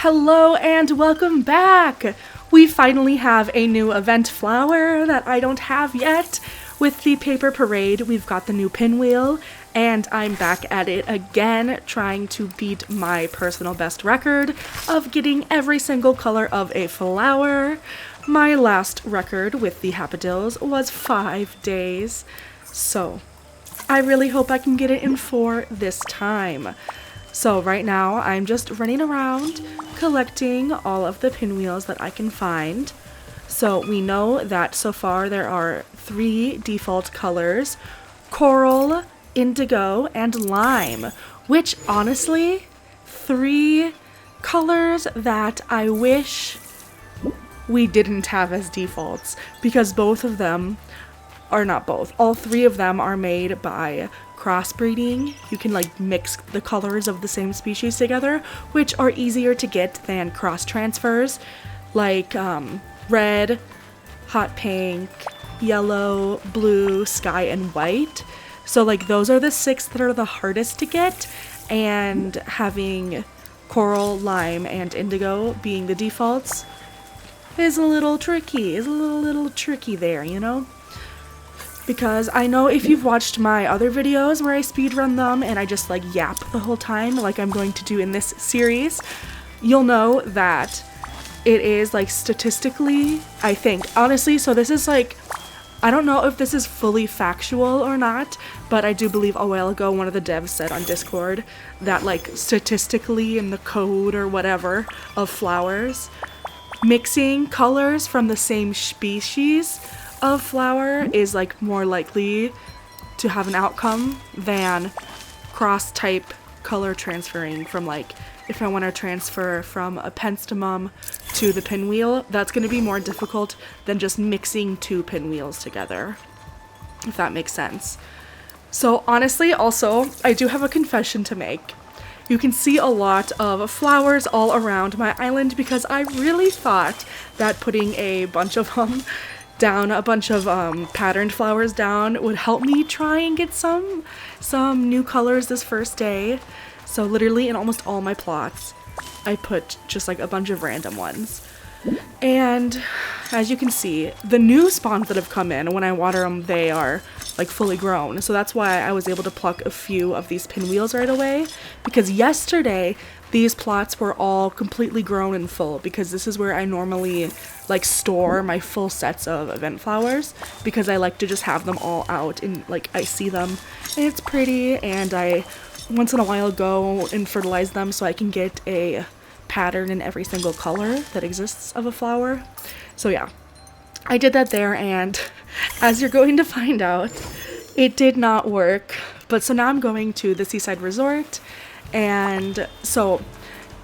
Hello and welcome back! We finally have a new event flower that I don't have yet. With the paper parade, we've got the new pinwheel, and I'm back at it again, trying to beat my personal best record of getting every single color of a flower. My last record with the Happadils was 5 days, so I really hope I can get it in 4 this time. So right now I'm just running around collecting all of the pinwheels that I can find. So we know that so far there are 3 default colors: coral, indigo, and lime, which honestly, 3 colors that I wish we didn't have as defaults, because both of them are not both. All 3 of them are made by crossbreeding. You can like mix the colors of the same species together, which are easier to get than cross transfers, like red, hot pink, yellow, blue, sky, and white. So like those are the 6 that are the hardest to get, and having coral, lime, and indigo being the defaults is a little tricky. Is a little tricky there, you know? Because I know if you've watched my other videos where I speedrun them and I just like yap the whole time like I'm going to do in this series, you'll know that it is like statistically, I think, honestly, so this is like, I don't know if this is fully factual or not, but I do believe a while ago one of the devs said on Discord that like statistically in the code or whatever of flowers, mixing colors from the same species of flower is like more likely to have an outcome than cross type color transferring from, like, if I want to transfer from a penstemum to the pinwheel, that's going to be more difficult than just mixing 2 pinwheels together, if that makes sense. So honestly, also, I do have a confession to make. You can see a lot of flowers all around my island because I really thought that putting a bunch of them down, a bunch of patterned flowers down, would help me try and get some new colors this first day. So literally in almost all my plots, I put just like a bunch of random ones. And as you can see, the new spawns that have come in, when I water them, they are like fully grown. So that's why I was able to pluck a few of these pinwheels right away, because yesterday these plots were all completely grown and full, because this is where I normally like store my full sets of event flowers, because I like to just have them all out and like I see them and it's pretty, and I once in a while go and fertilize them so I can get a pattern in every single color that exists of a flower. So yeah, I did that there, and as you're going to find out, it did not work. But so now I'm going to the seaside resort, and so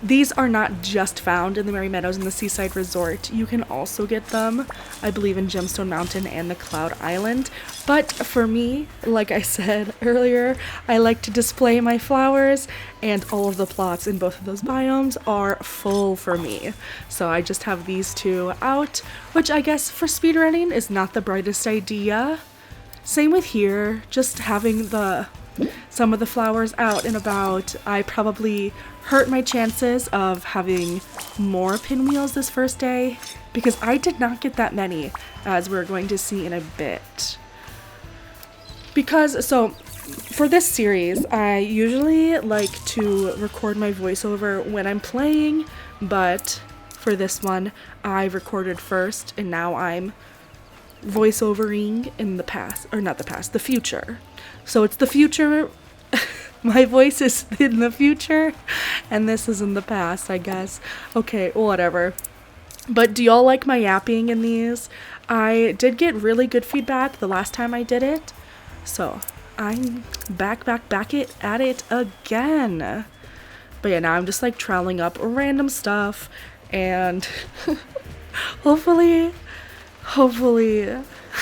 these are not just found in the Merry Meadows and the Seaside Resort. You can also get them, I believe, in Gemstone Mountain and the Cloud Island. But for me, like I said earlier, I like to display my flowers, and all of the plots in both of those biomes are full for me. So I just have these 2 out, which I guess for speedrunning is not the brightest idea. Same with here, just having some of the flowers out and about. I probably hurt my chances of having more pinwheels this first day, because I did not get that many, as we're going to see in a bit. Because, so, for this series, I usually like to record my voiceover when I'm playing, but for this one, I recorded first, and now I'm voiceovering in the past, or not the past, the future. So it's the future. My voice is in the future, and this is in the past, I guess. Okay, whatever. But do y'all like my yapping in these? I did get really good feedback the last time I did it, so I'm back at it again. But yeah, now I'm just like troweling up random stuff, and hopefully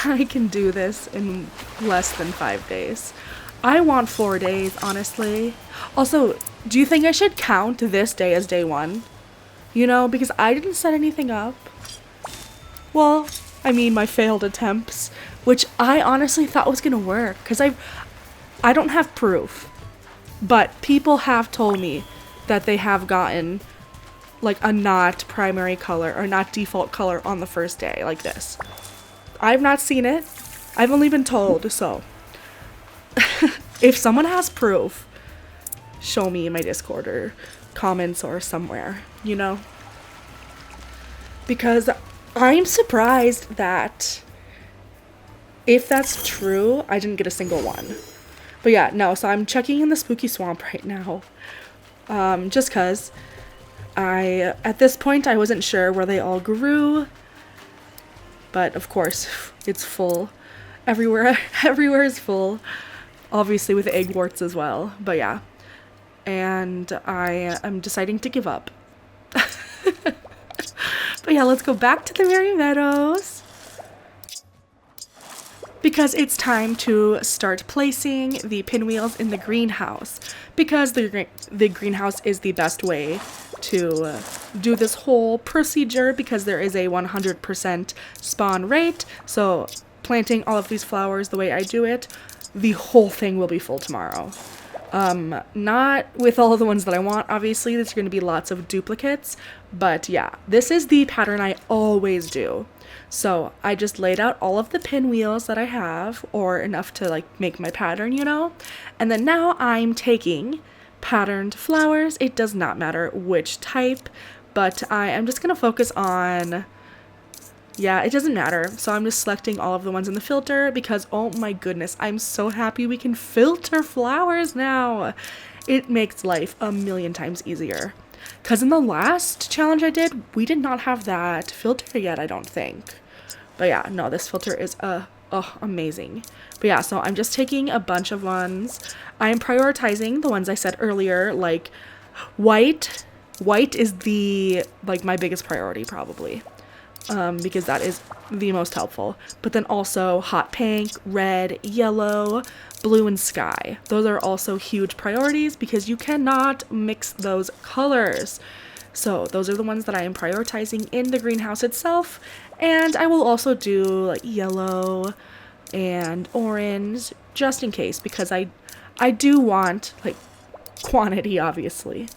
I can do this in less than 5 days. I want 4 days, honestly. Also, do you think I should count this day as day 1? You know, because I didn't set anything up. Well, I mean my failed attempts, which I honestly thought was gonna work, because I don't have proof, but people have told me that they have gotten like a not primary color or not default color on the first day like this. I've not seen it. I've only been told, so if someone has proof, show me in my Discord or comments or somewhere, you know? Because I'm surprised that if that's true, I didn't get a single one. But yeah, no, so I'm checking in the spooky swamp right now. Just cause at this point I wasn't sure where they all grew. But of course, it's full. Everywhere is full. Obviously with egg warts as well. But yeah. And I am deciding to give up. But yeah, let's go back to the Merry Meadows. Because it's time to start placing the pinwheels in the greenhouse. Because the greenhouse is the best way to do this whole procedure, because there is a 100% spawn rate. So planting all of these flowers the way I do it, the whole thing will be full tomorrow. Not with all of the ones that I want, obviously. There's going to be lots of duplicates. But yeah, this is the pattern I always do. So I just laid out all of the pinwheels that I have, or enough to like make my pattern, you know? And then now I'm taking patterned flowers. It does not matter which type, but I am just going to focus on, yeah, it doesn't matter. So I'm just selecting all of the ones in the filter because, oh my goodness, I'm so happy we can filter flowers now. It makes life a million times easier. Because in the last challenge I did, we did not have that filter yet, I don't think. But yeah, no, this filter is amazing. But yeah, so I'm just taking a bunch of ones. I am prioritizing the ones I said earlier, like white. White is my biggest priority probably. Because that is the most helpful. But then also hot pink, red, yellow, blue, and sky. Those are also huge priorities because you cannot mix those colors. So those are the ones that I am prioritizing in the greenhouse itself. And I will also do like yellow and orange just in case, because I do want like quantity, obviously,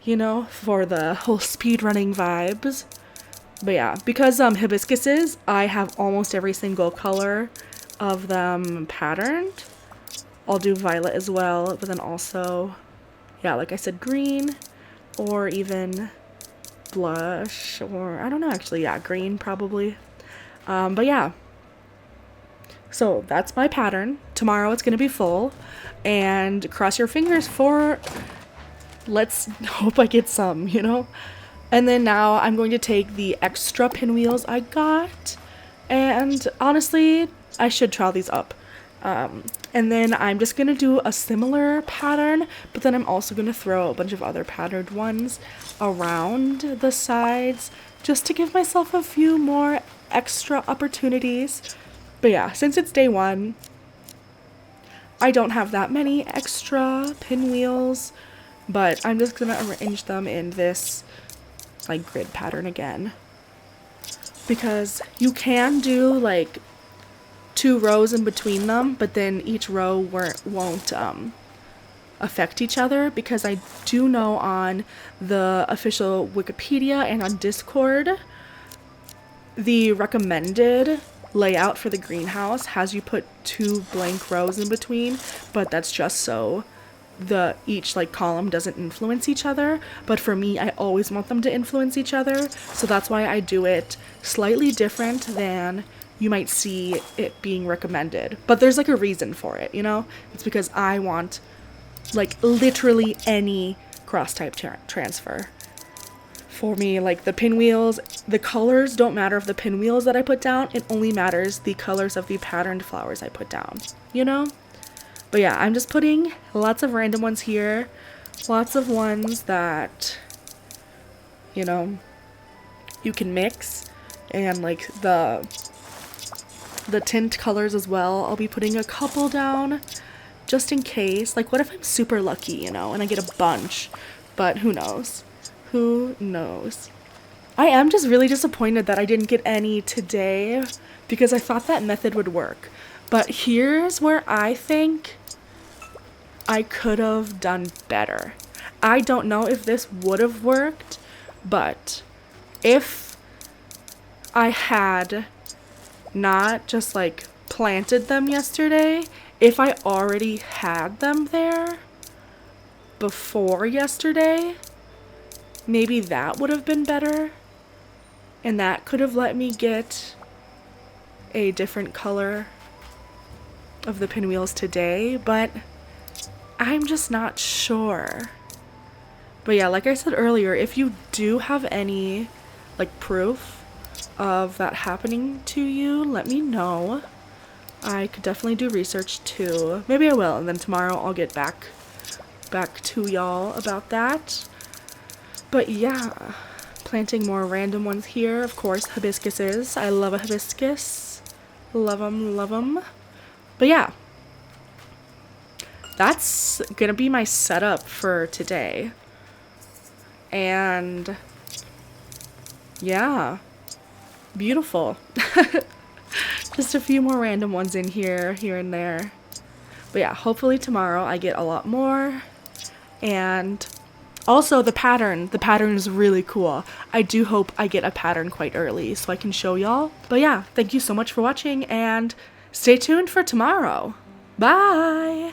you know, for the whole speedrunning vibes. But yeah, because hibiscuses, I have almost every single color of them patterned. I'll do violet as well, but then also, yeah, like I said, green, or even blush, or I don't know, actually, yeah, green probably. But yeah, so that's my pattern. Tomorrow it's gonna be full, and cross your fingers for, let's hope I get some, you know? And then now I'm going to take the extra pinwheels I got, and honestly, I should trowel these up. And then I'm just going to do a similar pattern, but then I'm also going to throw a bunch of other patterned ones around the sides, just to give myself a few more extra opportunities. But yeah, since it's day one, I don't have that many extra pinwheels, but I'm just going to arrange them in this like grid pattern again, because you can do like 2 rows in between them, but then each row won't affect each other, because I do know on the official Wikipedia and on Discord, the recommended layout for the greenhouse has you put 2 blank rows in between, but that's just so each like column doesn't influence each other. But for me, I always want them to influence each other, so that's why I do it slightly different than you might see it being recommended. But there's like a reason for it, you know? It's because I want like literally any cross type transfer. For me, like the pinwheels, the colors don't matter of the pinwheels that I put down, it only matters the colors of the patterned flowers I put down, you know? But yeah, I'm just putting lots of random ones here. Lots of ones that, you know, you can mix. And like the tint colors as well. I'll be putting a couple down just in case. Like, what if I'm super lucky, you know, and I get a bunch? But who knows? Who knows? I am just really disappointed that I didn't get any today, because I thought that method would work. But here's where I think I could have done better. I don't know if this would have worked, But if I had not just like planted them yesterday, if I already had them there before yesterday, maybe that would have been better. And that could have let me get a different color of the pinwheels today, but I'm just not sure. But yeah, like I said earlier, if you do have any like proof of that happening to you, let me know. I could definitely do research too. Maybe I will, and then tomorrow I'll get back to y'all about that. But yeah, planting more random ones here. Of course, hibiscuses. I love a hibiscus. Love them, love them. But yeah, that's gonna be my setup for today. And yeah, beautiful. Just a few more random ones in here and there. But yeah, hopefully tomorrow I get a lot more. And also the pattern is really cool. I do hope I get a pattern quite early so I can show y'all. But yeah, thank you so much for watching and stay tuned for tomorrow. Bye!